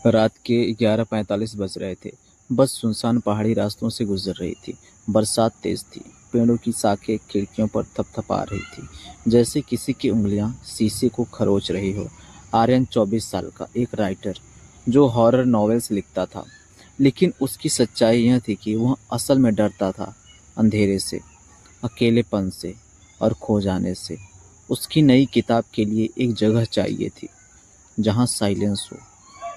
रात के 11:45 बज रहे थे। बस सुनसान पहाड़ी रास्तों से गुजर रही थी। बरसात तेज थी। पेड़ों की शाखें खिड़कियों पर थपथपा रही थी, जैसे किसी की उंगलियां शीशे को खरोच रही हो। आर्यन 24 साल का एक राइटर, जो हॉरर नॉवेल्स लिखता था, लेकिन उसकी सच्चाई यह थी कि वह असल में डरता था अंधेरे से, अकेलेपन से और खो जाने से। उसकी नई किताब के लिए एक जगह चाहिए थी, जहाँ साइलेंस हो,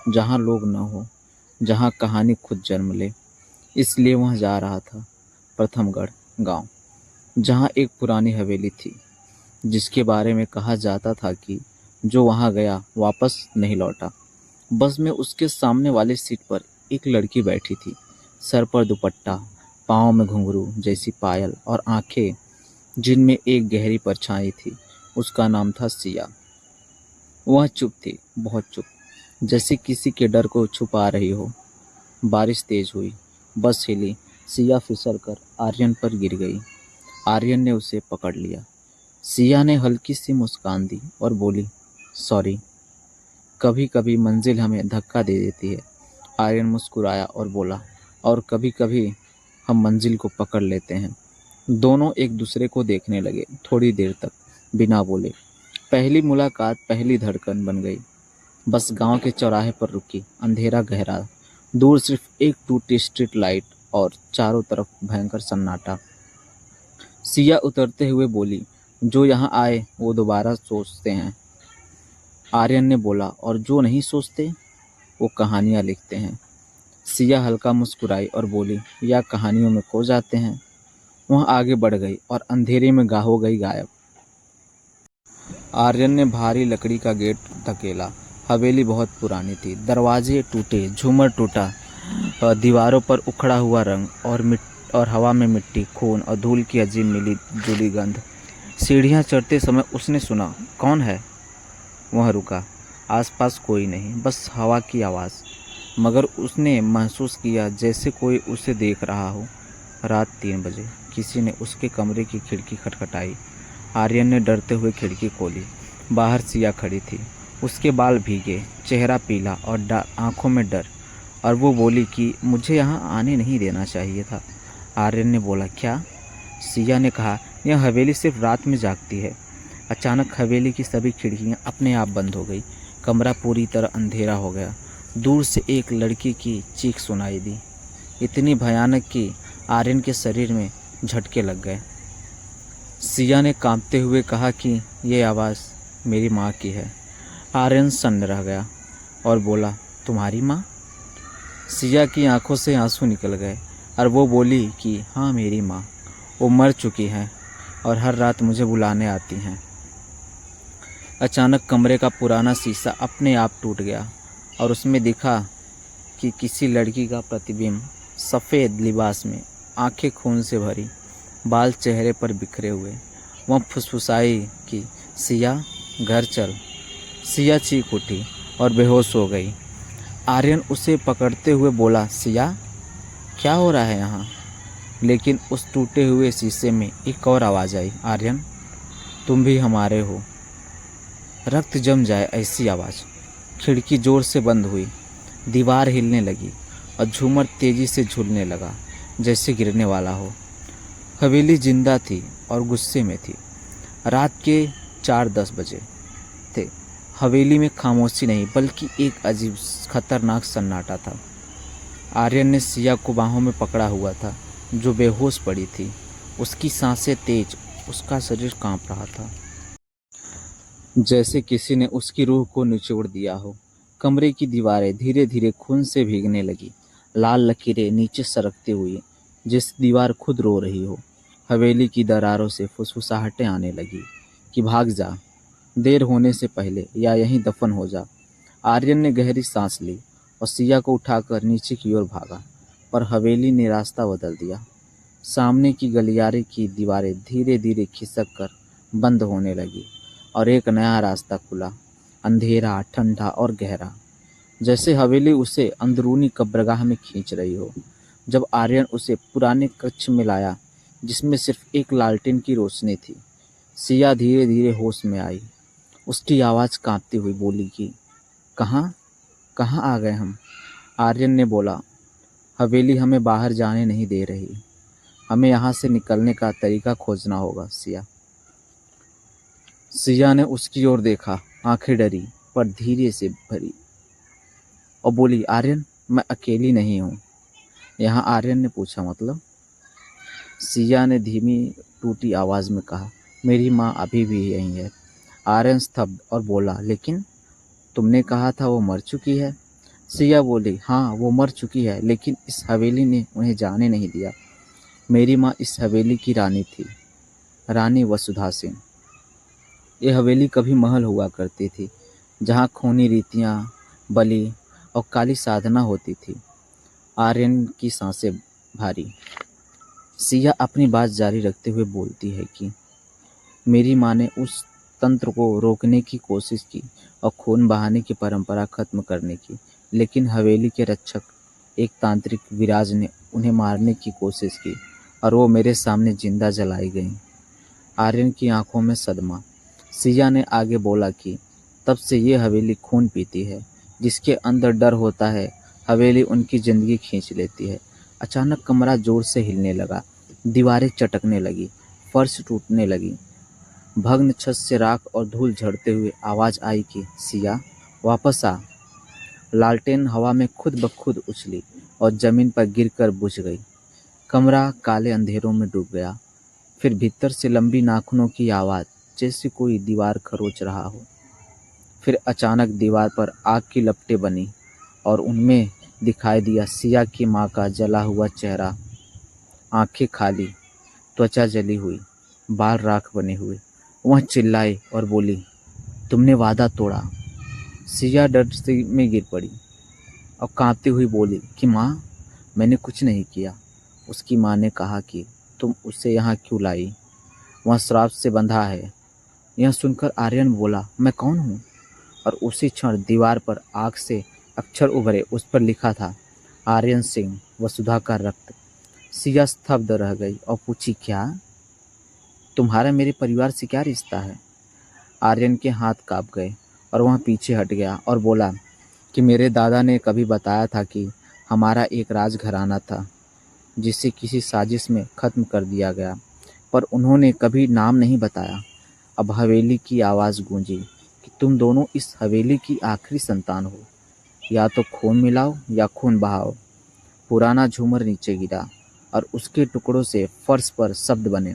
जहाँ लोग न हो, जहाँ कहानी खुद जन्म ले। इसलिए वह जा रहा था प्रथमगढ़ गांव, जहाँ एक पुरानी हवेली थी, जिसके बारे में कहा जाता था कि जो वहां गया वापस नहीं लौटा। बस में उसके सामने वाली सीट पर एक लड़की बैठी थी, सर पर दुपट्टा, पाँव में घुंघरू जैसी पायल और आंखें जिनमें एक गहरी परछाई थी। उसका नाम था सिया। वह चुप थी, बहुत चुप, जैसे किसी के डर को छुपा रही हो। बारिश तेज हुई, बस हिली, सिया फिसल कर आर्यन पर गिर गई। आर्यन ने उसे पकड़ लिया। सिया ने हल्की सी मुस्कान दी और बोली, सॉरी, कभी कभी मंजिल हमें धक्का दे देती है। आर्यन मुस्कुराया और बोला, और कभी कभी हम मंजिल को पकड़ लेते हैं। दोनों एक दूसरे को देखने लगे, थोड़ी देर तक बिना बोले। पहली मुलाकात पहली धड़कन बन गई। बस गांव के चौराहे पर रुकी। अंधेरा गहरा, दूर सिर्फ एक टूटी स्ट्रीट लाइट और चारों तरफ भयंकर सन्नाटा। सिया उतरते हुए बोली, जो यहाँ आए वो दोबारा सोचते हैं। आर्यन ने बोला, और जो नहीं सोचते वो कहानियाँ लिखते हैं। सिया हल्का मुस्कुराई और बोली, या कहानियों में खो जाते हैं। वह आगे बढ़ गई और अंधेरे में हो गई गायब। आर्यन ने भारी लकड़ी का गेट धकेला। हवेली बहुत पुरानी थी। दरवाजे टूटे, झूमर टूटा, दीवारों पर उखड़ा हुआ रंग और हवा में मिट्टी, खून और धूल की अजीब मिली जुली गंध। सीढ़ियाँ चढ़ते समय उसने सुना, कौन है? वह रुका। आसपास कोई नहीं, बस हवा की आवाज़। मगर उसने महसूस किया जैसे कोई उसे देख रहा हो। रात 3 बजे किसी ने उसके कमरे की खिड़की खटखटाई। आर्यन ने डरते हुए खिड़की खोली। बाहर सिया खड़ी थी, उसके बाल भीगे, चेहरा पीला और आंखों में डर। और वो बोली कि मुझे यहाँ आने नहीं देना चाहिए था। आर्यन ने बोला, क्या? सिया ने कहा, यह हवेली सिर्फ रात में जागती है। अचानक हवेली की सभी खिड़कियाँ अपने आप बंद हो गई। कमरा पूरी तरह अंधेरा हो गया। दूर से एक लड़की की चीख सुनाई दी, इतनी भयानक कि आर्यन के शरीर में झटके लग गए। सिया ने कांपते हुए कहा कि ये आवाज़ मेरी माँ की है। आर्यन सन्न रह गया और बोला, तुम्हारी माँ? सिया की आंखों से आंसू निकल गए और वो बोली कि हाँ, मेरी माँ। वो मर चुकी हैं और हर रात मुझे बुलाने आती हैं। अचानक कमरे का पुराना शीशा अपने आप टूट गया और उसमें दिखा कि किसी लड़की का प्रतिबिंब, सफ़ेद लिबास में, आंखें खून से भरी, बाल चेहरे पर बिखरे हुए। वह फुसफुसाई कि सिया, घर चल। सिया चीख उठी और बेहोश हो गई। आर्यन उसे पकड़ते हुए बोला, सिया, क्या हो रहा है यहाँ? लेकिन उस टूटे हुए शीशे में एक और आवाज़ आई, आर्यन, तुम भी हमारे हो। रक्त जम जाए ऐसी आवाज़। खिड़की ज़ोर से बंद हुई, दीवार हिलने लगी और झूमर तेज़ी से झूलने लगा, जैसे गिरने वाला हो। हवेली जिंदा थी और गुस्से में थी। रात के 4:10 बजे थे। हवेली में खामोशी नहीं, बल्कि एक अजीब खतरनाक सन्नाटा था। आर्यन ने सिया को बाहों में पकड़ा हुआ था, जो बेहोश पड़ी थी। उसकी सांसें तेज, उसका शरीर कांप रहा था, जैसे किसी ने उसकी रूह को निचोड़ दिया हो। कमरे की दीवारें धीरे धीरे खून से भीगने लगी, लाल लकीरें नीचे सरकती हुई, जिस दीवार खुद रो रही हो। हवेली की दरारों से फुसफुसाहटें आने लगी कि भाग जा, देर होने से पहले, या यहीं दफन हो जा। आर्यन ने गहरी सांस ली और सिया को उठाकर नीचे की ओर भागा, पर हवेली ने रास्ता बदल दिया। सामने की गलियारे की दीवारें धीरे धीरे खिसक कर बंद होने लगी और एक नया रास्ता खुला, अंधेरा, ठंडा और गहरा, जैसे हवेली उसे अंदरूनी कब्रगाह में खींच रही हो। जब आर्यन उसे पुराने कक्ष में लाया, जिसमें सिर्फ एक लालटेन की रोशनी थी, सिया धीरे धीरे होश में आई। उसकी आवाज़ कांपती हुई बोली कि कहाँ कहाँ आ गए हम? आर्यन ने बोला। हवेली हमें बाहर जाने नहीं दे रही। हमें यहाँ से निकलने का तरीका खोजना होगा सिया। सिया ने उसकी ओर देखा, आंखें डरी पर धीरे से भरी और बोली, आर्यन, मैं अकेली नहीं हूँ। यहाँ? आर्यन ने पूछा, मतलब? सिया ने धीमी टूटी आवाज में कहा, मेरी माँ अभी भी यहीं है। आर्यन स्तब्ध और बोला, लेकिन तुमने कहा था वो मर चुकी है। सिया बोली, हाँ वो मर चुकी है, लेकिन इस हवेली ने उन्हें जाने नहीं दिया। मेरी माँ इस हवेली की रानी थी, रानी वसुधा सिंह। ये हवेली कभी महल हुआ करती थी, जहाँ खूनी रीतियाँ, बलि और काली साधना होती थी। आर्यन की सांसें भारी। सिया अपनी बात जारी रखते हुए बोलती है कि मेरी माँ ने उस तंत्र को रोकने की कोशिश की और खून बहाने की परंपरा खत्म करने की, लेकिन हवेली के रक्षक एक तांत्रिक विराज ने उन्हें मारने की कोशिश की और वो मेरे सामने जिंदा जलाई गई। आर्यन की आंखों में सदमा। सिया ने आगे बोला कि तब से ये हवेली खून पीती है। जिसके अंदर डर होता है, हवेली उनकी जिंदगी खींच लेती है। अचानक कमरा जोर से हिलने लगा, दीवारें चटकने लगी, फर्श टूटने लगी। भग्न छत से राख और धूल झड़ते हुए आवाज आई कि सिया, वापस आ। लालटेन हवा में खुद ब खुद उछली और जमीन पर गिरकर बुझ गई। कमरा काले अंधेरों में डूब गया। फिर भीतर से लंबी नाखूनों की आवाज, जैसे कोई दीवार खरोच रहा हो। फिर अचानक दीवार पर आग की लपटें बनी और उनमें दिखाई दिया सिया की माँ का जला हुआ चेहरा, आंखें खाली, त्वचा जली हुई, बाल राख बने हुए। वह चिल्लाई और बोली, तुमने वादा तोड़ा। सिया डर से में गिर पड़ी और कांपती हुई बोली कि माँ, मैंने कुछ नहीं किया। उसकी माँ ने कहा कि तुम उसे यहाँ क्यों लाई? वह श्राप से बंधा है। यह सुनकर आर्यन बोला, मैं कौन हूँ? और उसी क्षण दीवार पर आग से अक्षर उभरे। उस पर लिखा था, आर्यन सिंह, वसुधा का रक्त। सिया स्तब्ध रह गई और पूछी, क्या? तुम्हारा मेरे परिवार से क्या रिश्ता है? आर्यन के हाथ कांप गए और वह पीछे हट गया और बोला कि मेरे दादा ने कभी बताया था कि हमारा एक राजघराना था जिसे किसी साजिश में खत्म कर दिया गया, पर उन्होंने कभी नाम नहीं बताया। अब हवेली की आवाज़ गूंजी कि तुम दोनों इस हवेली की आखिरी संतान हो। या तो खून मिलाओ या खून बहाओ। पुराना झूमर नीचे गिरा और उसके टुकड़ों से फर्श पर शब्द बने,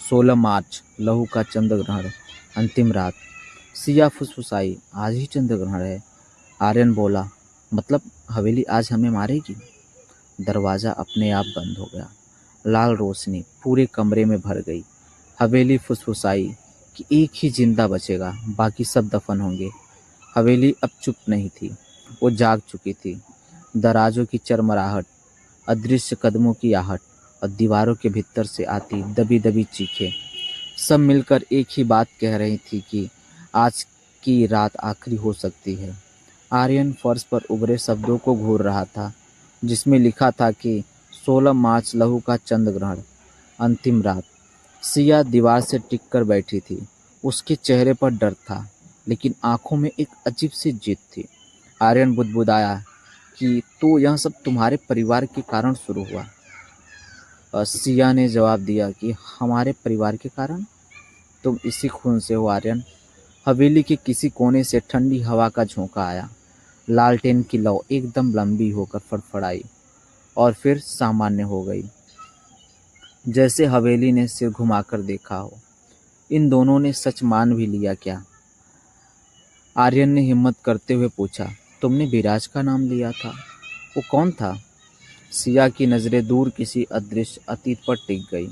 16 मार्च, लहू का चंद्र ग्रहण, अंतिम रात। सिया फुसफुसाई, आज ही चंद्र ग्रहण है। आर्यन बोला, मतलब हवेली आज हमें मारेगी? दरवाज़ा अपने आप बंद हो गया। लाल रोशनी पूरे कमरे में भर गई। हवेली फुसफुसाई कि एक ही जिंदा बचेगा, बाकी सब दफन होंगे। हवेली अब चुप नहीं थी, वो जाग चुकी थी। दराजों की चरमराहट, अदृश्य कदमों की आहट और दीवारों के भीतर से आती दबी दबी चीखें सब मिलकर एक ही बात कह रही थी कि आज की रात आखिरी हो सकती है। आर्यन फर्श पर उभरे शब्दों को घूर रहा था, जिसमें लिखा था कि 16 मार्च, लहू का चंद्र ग्रहण, अंतिम रात। सिया दीवार से टिक कर बैठी थी। उसके चेहरे पर डर था, लेकिन आंखों में एक अजीब सी जिद थी। आर्यन बुदबुदाया कि तो यह सब तुम्हारे परिवार के कारण शुरू हुआ? सिया ने जवाब दिया कि हमारे परिवार के कारण? तुम इसी खून से हो आर्यन। हवेली के किसी कोने से ठंडी हवा का झोंका आया। लालटेन की लौ एकदम लंबी होकर फड़फड़ाई और फिर सामान्य हो गई, जैसे हवेली ने सिर घुमाकर देखा हो। इन दोनों ने सच मान भी लिया क्या? आर्यन ने हिम्मत करते हुए पूछा, तुमने विराज का नाम लिया था, वो कौन था? सिया की नज़रें दूर किसी अदृश्य अतीत पर टिक गई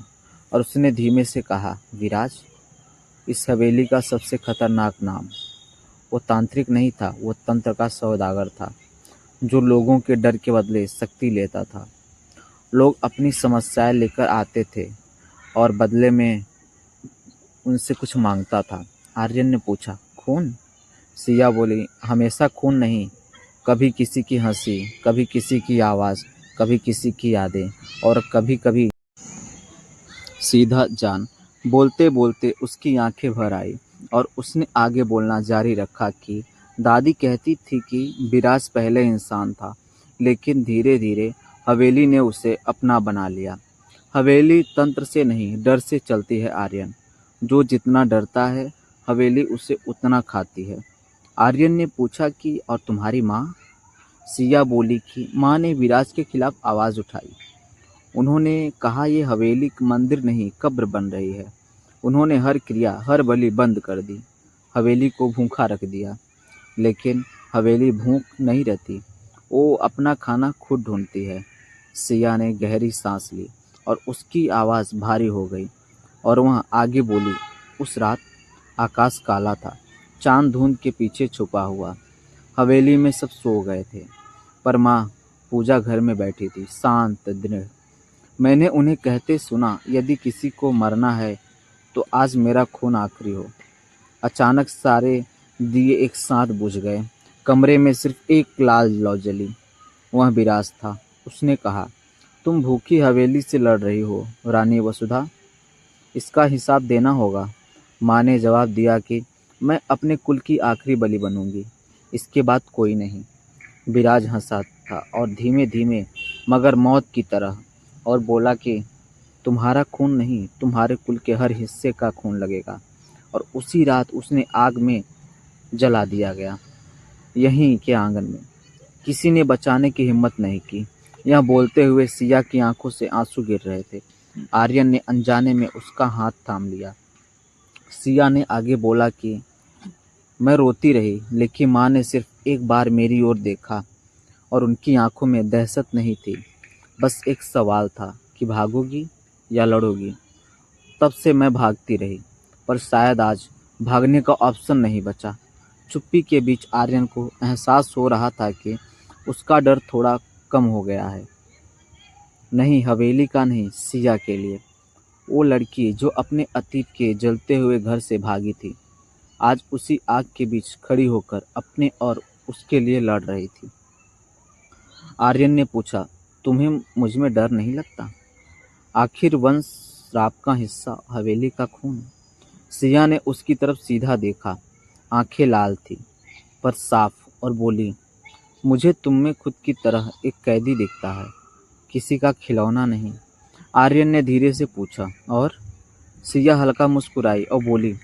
और उसने धीमे से कहा, विराज, इस हवेली का सबसे खतरनाक नाम। वो तांत्रिक नहीं था, वो तंत्र का सौदागर था, जो लोगों के डर के बदले शक्ति लेता था। लोग अपनी समस्याएं लेकर आते थे और बदले में उनसे कुछ मांगता था। आर्यन ने पूछा, खून? सिया बोली, हमेशा खून नहीं, कभी किसी की हंसी, कभी किसी की आवाज़, कभी किसी की यादें और कभी कभी सीधा जान। बोलते बोलते उसकी आंखें भर आई और उसने आगे बोलना जारी रखा कि दादी कहती थी कि विराज पहले इंसान था, लेकिन धीरे धीरे हवेली ने उसे अपना बना लिया। हवेली तंत्र से नहीं, डर से चलती है आर्यन। जो जितना डरता है, हवेली उसे उतना खाती है। आर्यन ने पूछा कि और तुम्हारी माँ? सिया बोली कि माँ ने विराज के खिलाफ आवाज उठाई। उन्होंने कहा ये हवेली मंदिर नहीं, कब्र बन रही है। उन्होंने हर क्रिया, हर बलि बंद कर दी, हवेली को भूखा रख दिया। लेकिन हवेली भूख नहीं रहती, वो अपना खाना खुद ढूंढती है। सिया ने गहरी सांस ली और उसकी आवाज़ भारी हो गई और वह आगे बोली, उस रात आकाश काला था, चांद धुंध के पीछे छुपा हुआ। हवेली में सब सो गए थे, पर माँ पूजा घर में बैठी थी, शांत दृढ़। मैंने उन्हें कहते सुना, यदि किसी को मरना है तो आज मेरा खून आखिरी हो। अचानक सारे दिए एक साथ बुझ गए। कमरे में सिर्फ एक लाल लौ जली। वह विराज था। उसने कहा, तुम भूखी हवेली से लड़ रही हो रानी वसुधा, इसका हिसाब देना होगा। माँ ने जवाब दिया कि मैं अपने कुल की आखिरी बलि बनूंगी, इसके बाद कोई नहीं। विराज हंसा था और धीमे धीमे, मगर मौत की तरह, और बोला कि तुम्हारा खून नहीं, तुम्हारे कुल के हर हिस्से का खून लगेगा। और उसी रात उसने आग में जला दिया गया, यहीं के आंगन में। किसी ने बचाने की हिम्मत नहीं की। यह बोलते हुए सिया की आंखों से आंसू गिर रहे थे। आर्यन ने अनजाने में उसका हाथ थाम लिया। सिया ने आगे बोला कि मैं रोती रही, लेकिन माँ ने सिर्फ एक बार मेरी ओर देखा और उनकी आंखों में दहशत नहीं थी, बस एक सवाल था कि भागोगी या लड़ोगी। तब से मैं भागती रही, पर शायद आज भागने का ऑप्शन नहीं बचा। चुप्पी के बीच आर्यन को एहसास हो रहा था कि उसका डर थोड़ा कम हो गया है। नहीं हवेली का नहीं, सिया के लिए। वो लड़की जो अपने अतीत के जलते हुए घर से भागी थी, आज उसी आग के बीच खड़ी होकर अपने और उसके लिए लड़ रही थी। आर्यन ने पूछा, तुम्हें मुझ में डर नहीं लगता? आखिर वंश श्राप का हिस्सा, हवेली का खून। सिया ने उसकी तरफ सीधा देखा। आंखें लाल थी, पर साफ, और बोली, मुझे तुम में खुद की तरह एक कैदी दिखता है, किसी का खिलौना नहीं। आर्यन ने धीरे से पूछा, और? सिया हल्का मुस्कुराई और बोली,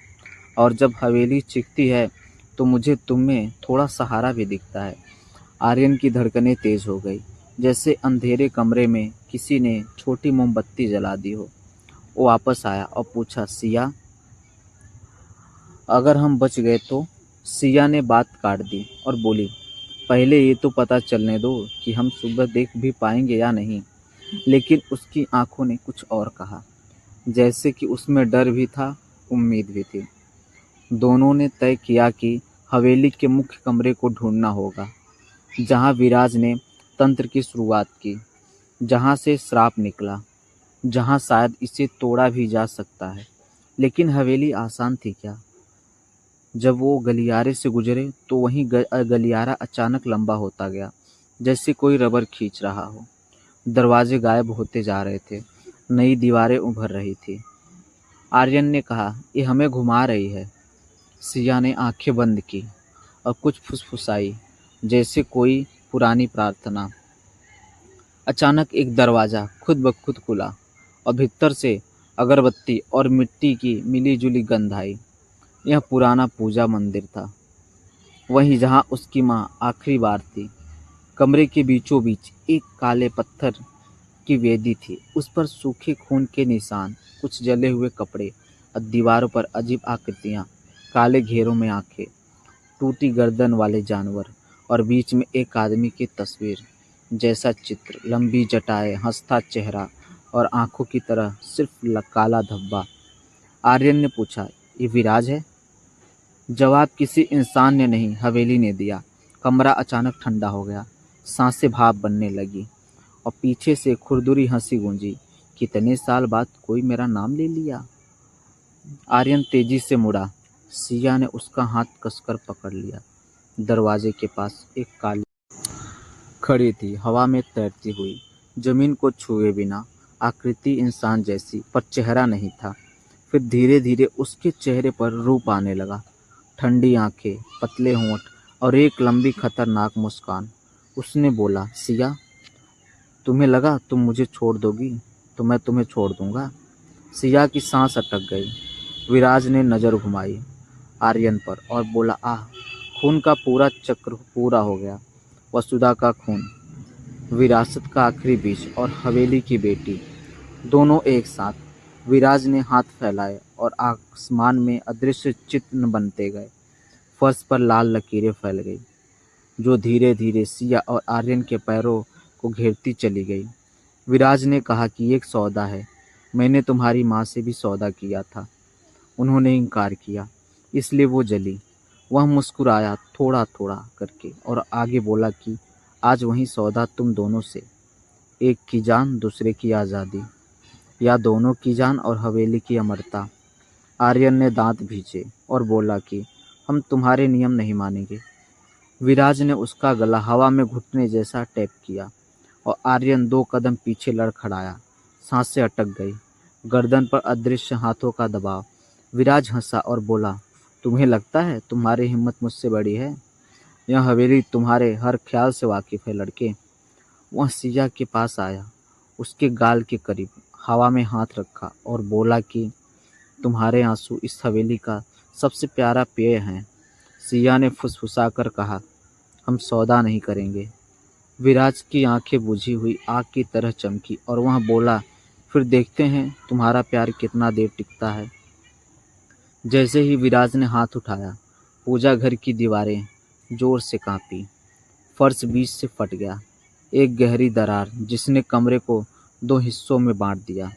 और जब हवेली चीखती है तो मुझे तुम में थोड़ा सहारा भी दिखता है। आर्यन की धड़कनें तेज हो गई, जैसे अंधेरे कमरे में किसी ने छोटी मोमबत्ती जला दी हो। वो वापस आया और पूछा, सिया, अगर हम बच गए तो? सिया ने बात काट दी और बोली, पहले ये तो पता चलने दो कि हम सुबह देख भी पाएंगे या नहीं। लेकिन उसकी आंखों ने कुछ और कहा, जैसे कि उसमें डर भी था, उम्मीद भी थी। दोनों ने तय किया कि हवेली के मुख्य कमरे को ढूंढना होगा, जहां विराज ने तंत्र की शुरुआत की, जहां से श्राप निकला, जहां शायद इसे तोड़ा भी जा सकता है। लेकिन हवेली आसान थी क्या? जब वो गलियारे से गुजरे तो वहीं गलियारा अचानक लंबा होता गया, जैसे कोई रबर खींच रहा हो। दरवाजे गायब होते जा रहे थे, नई दीवारें उभर रही थी। आर्यन ने कहा, ये हमें घुमा रही है। सिया ने आंखें बंद की और कुछ फुसफुसाई, जैसे कोई पुरानी प्रार्थना। अचानक एक दरवाजा खुद ब खुद खुला और भीतर से अगरबत्ती और मिट्टी की मिली-जुली गंध आई। यह पुराना पूजा मंदिर था, वहीं जहां उसकी माँ आखिरी बार थी। कमरे के बीचों बीच एक काले पत्थर की वेदी थी, उस पर सूखे खून के निशान, कुछ जले हुए कपड़े और दीवारों पर अजीब आकृतियां, काले घेरों में आंखें, टूटी गर्दन वाले जानवर, और बीच में एक आदमी की तस्वीर जैसा चित्र, लंबी जटाएं, हंसता चेहरा और आंखों की तरह सिर्फ काला धब्बा। आर्यन ने पूछा, ये विराज है? जवाब किसी इंसान ने नहीं, हवेली ने दिया। कमरा अचानक ठंडा हो गया, सांसें भाप बनने लगी और पीछे से खुरदुरी हंसी गूंजी। कितने साल बाद कोई मेरा नाम ले लिया। आर्यन तेजी से मुड़ा। सिया ने उसका हाथ कसकर पकड़ लिया। दरवाजे के पास एक काली खड़ी थी, हवा में तैरती हुई, जमीन को छुए बिना, आकृति इंसान जैसी, पर चेहरा नहीं था। फिर धीरे धीरे उसके चेहरे पर रूप आने लगा। ठंडी आंखें, पतले होंठ और एक लंबी खतरनाक मुस्कान। उसने बोला, सिया, तुम्हें लगा तुम मुझे छोड़ दोगी तो मैं तुम्हें छोड़ दूंगा। सिया की सांस अटक गई। विराज ने नज़र घुमाई आर्यन पर और बोला, आह, खून का पूरा चक्र पूरा हो गया। वसुधा का खून, विरासत का आखिरी बीज और हवेली की बेटी, दोनों एक साथ। विराज ने हाथ फैलाए और आसमान में अदृश्य चित्र बनते गए। फर्श पर लाल लकीरें फैल गई जो धीरे धीरे सिया और आर्यन के पैरों को घेरती चली गई। विराज ने कहा कि एक सौदा है। मैंने तुम्हारी माँ से भी सौदा किया था। उन्होंने इनकार किया, इसलिए वो जली। वह मुस्कुराया थोड़ा थोड़ा करके और आगे बोला कि आज वही सौदा तुम दोनों से, एक की जान दूसरे की आज़ादी, या दोनों की जान और हवेली की अमरता। आर्यन ने दांत भींचे और बोला कि हम तुम्हारे नियम नहीं मानेंगे। विराज ने उसका गला हवा में घुटने जैसा टैप किया और आर्यन 2 कदम पीछे लड़खड़ाया। सांसें अटक गई, गर्दन पर अदृश्य हाथों का दबाव। विराज हंसा और बोला, तुम्हें लगता है तुम्हारी हिम्मत मुझसे बड़ी है? यह हवेली तुम्हारे हर ख्याल से वाकिफ है लड़के। वह सिया के पास आया, उसके गाल के करीब हवा में हाथ रखा और बोला कि तुम्हारे आंसू इस हवेली का सबसे प्यारा पेय हैं। सिया ने फुसफुसाकर कहा, हम सौदा नहीं करेंगे। विराज की आंखें बुझी हुई आग की तरह चमकी और वह बोला, फिर देखते हैं तुम्हारा प्यार कितना देर टिकता है। जैसे ही विराज ने हाथ उठाया, पूजा घर की दीवारें जोर से कांपी। फर्श बीच से फट गया, एक गहरी दरार जिसने कमरे को 2 हिस्सों में बांट दिया।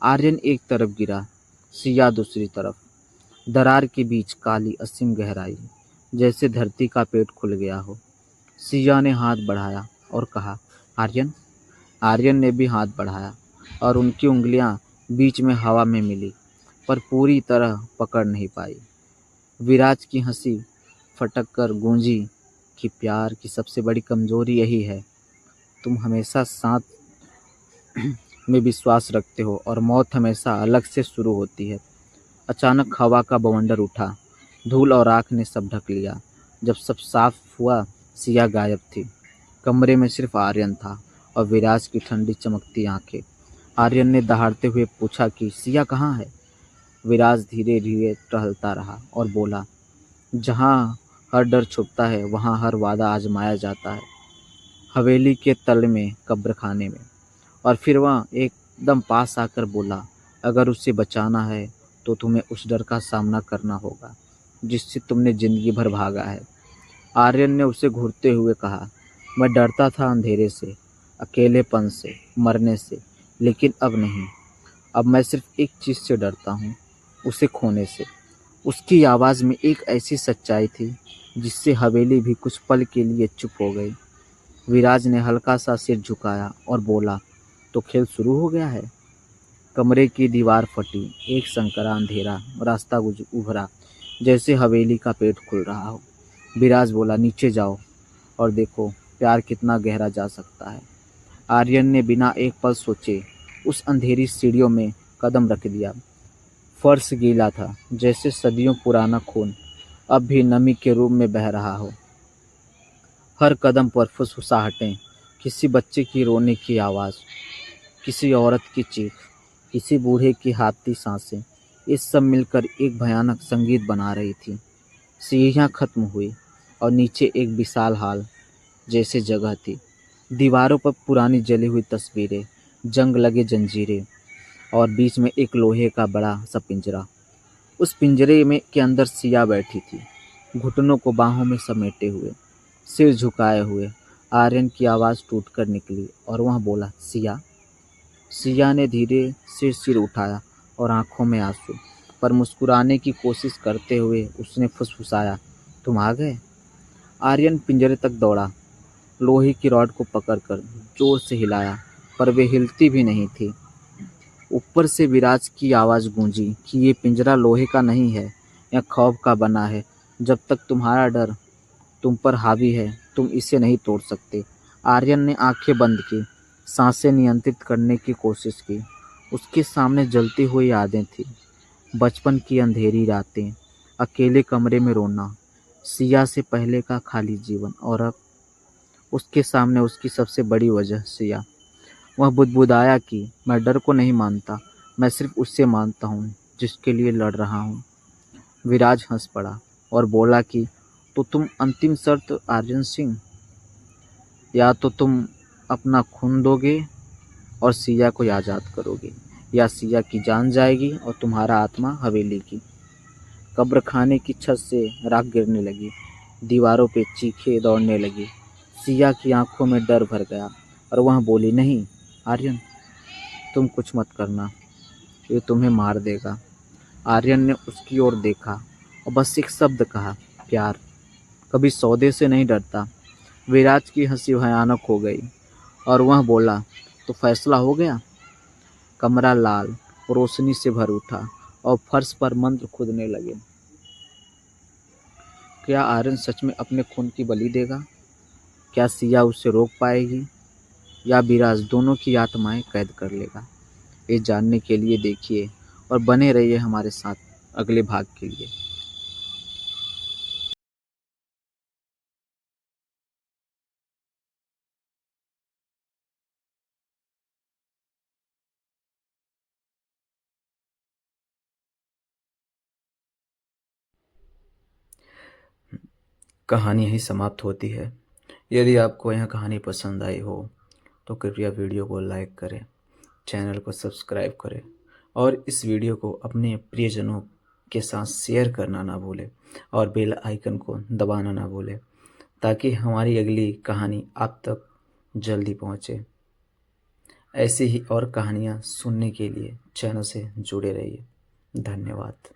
आर्यन एक तरफ गिरा, सिया दूसरी तरफ। दरार के बीच काली असीम गहराई, जैसे धरती का पेट खुल गया हो। सिया ने हाथ बढ़ाया और कहा, आर्यन। आर्यन ने भी हाथ बढ़ाया और उनकी उंगलियां बीच में हवा में मिली, पर पूरी तरह पकड़ नहीं पाई। विराज की हंसी फटक कर गूंजी कि प्यार की सबसे बड़ी कमजोरी यही है, तुम हमेशा साथ में विश्वास रखते हो और मौत हमेशा अलग से शुरू होती है। अचानक हवा का बवंडर उठा, धूल और आग ने सब ढक लिया। जब सब साफ हुआ, सिया गायब थी। कमरे में सिर्फ आर्यन था और विराज की ठंडी चमकती आंखें। आर्यन ने दहाड़ते हुए पूछा कि सिया कहाँ है? विराज धीरे धीरे टहलता रहा और बोला, जहाँ हर डर छुपता है वहाँ हर वादा आजमाया जाता है, हवेली के तल में, कब्र खाने में। और फिर वह एकदम पास आकर बोला, अगर उसे बचाना है तो तुम्हें उस डर का सामना करना होगा जिससे तुमने जिंदगी भर भागा है। आर्यन ने उसे घूरते हुए कहा, मैं डरता था अंधेरे से, अकेलेपन से, मरने से, लेकिन अब नहीं। अब मैं सिर्फ एक चीज़ से डरता हूँ, उसे खोने से। उसकी आवाज़ में एक ऐसी सच्चाई थी जिससे हवेली भी कुछ पल के लिए चुप हो गई। विराज ने हल्का सा सिर झुकाया और बोला, तो खेल शुरू हो गया है। कमरे की दीवार फटी, एक संकरा अंधेरा रास्ता उभरा, जैसे हवेली का पेट खुल रहा हो। विराज बोला, नीचे जाओ और देखो प्यार कितना गहरा जा सकता है। आर्यन ने बिना एक पल सोचे उस अंधेरी सीढ़ियों में कदम रख दिया। फर्श गीला था, जैसे सदियों पुराना खून अब भी नमी के रूप में बह रहा हो। हर कदम पर फुसफुसाहटें, किसी बच्चे की रोने की आवाज़, किसी औरत की चीख, किसी बूढ़े की हाथी सांसें, ये सब मिलकर एक भयानक संगीत बना रही थी। सीढ़ियाँ खत्म हुई और नीचे एक विशाल हाल जैसे जगह थी। दीवारों पर पुरानी जली हुई तस्वीरें, जंग लगे जंजीरें और बीच में एक लोहे का बड़ा सा पिंजरा। उस पिंजरे में के अंदर सिया बैठी थी, घुटनों को बाहों में समेटे हुए, सिर झुकाए हुए। आर्यन की आवाज़ टूटकर निकली और वह बोला, सिया। सिया ने धीरे से सिर उठाया और आंखों में आंसू, पर मुस्कुराने की कोशिश करते हुए उसने फुसफुसाया, तुम आ गए। आर्यन पिंजरे तक दौड़ा, लोहे की रॉड को पकड़कर जोर से हिलाया, पर वे हिलती भी नहीं थी। ऊपर से विराज की आवाज़ गूंजी कि ये पिंजरा लोहे का नहीं है, यह खौफ का बना है। जब तक तुम्हारा डर तुम पर हावी है, तुम इसे नहीं तोड़ सकते। आर्यन ने आंखें बंद की, सांसें नियंत्रित करने की कोशिश की। उसके सामने जलती हुई यादें थीं, बचपन की अंधेरी रातें, अकेले कमरे में रोना, सिया से पहले का खाली जीवन और अब उसके सामने उसकी सबसे बड़ी वजह सिया। वह बुदबुदाया कि मैं डर को नहीं मानता, मैं सिर्फ उससे मानता हूँ जिसके लिए लड़ रहा हूँ। विराज हंस पड़ा और बोला कि तो तुम अंतिम शर्त आर्यन सिंह, या तो तुम अपना खून दोगे और सिया को आज़ाद करोगे, या सिया की जान जाएगी और तुम्हारा आत्मा हवेली की। कब्र खाने की छत से राख गिरने लगी, दीवारों पे चीखें दौड़ने लगी। सिया की आंखों में डर भर गया और वह बोली, नहीं आर्यन, तुम कुछ मत करना, ये तुम्हें मार देगा। आर्यन ने उसकी ओर देखा और बस एक शब्द कहा, प्यार कभी सौदे से नहीं डरता। विराज की हंसी भयानक हो गई और वह बोला, तो फैसला हो गया। कमरा लाल रोशनी से भर उठा और फर्श पर मंत्र खुदने लगे। क्या आर्यन सच में अपने खून की बलि देगा? क्या सिया उसे रोक पाएगी, या विराज दोनों की आत्माएं कैद कर लेगा? ये जानने के लिए देखिए और बने रहिए हमारे साथ अगले भाग के लिए। कहानी यहीं समाप्त होती है। यदि आपको यह कहानी पसंद आई हो तो कृपया वीडियो को लाइक करें, चैनल को सब्सक्राइब करें और इस वीडियो को अपने प्रियजनों के साथ शेयर करना ना भूलें और बेल आइकन को दबाना ना भूलें, ताकि हमारी अगली कहानी आप तक जल्दी पहुंचे। ऐसी ही और कहानियां सुनने के लिए चैनल से जुड़े रहिए। धन्यवाद।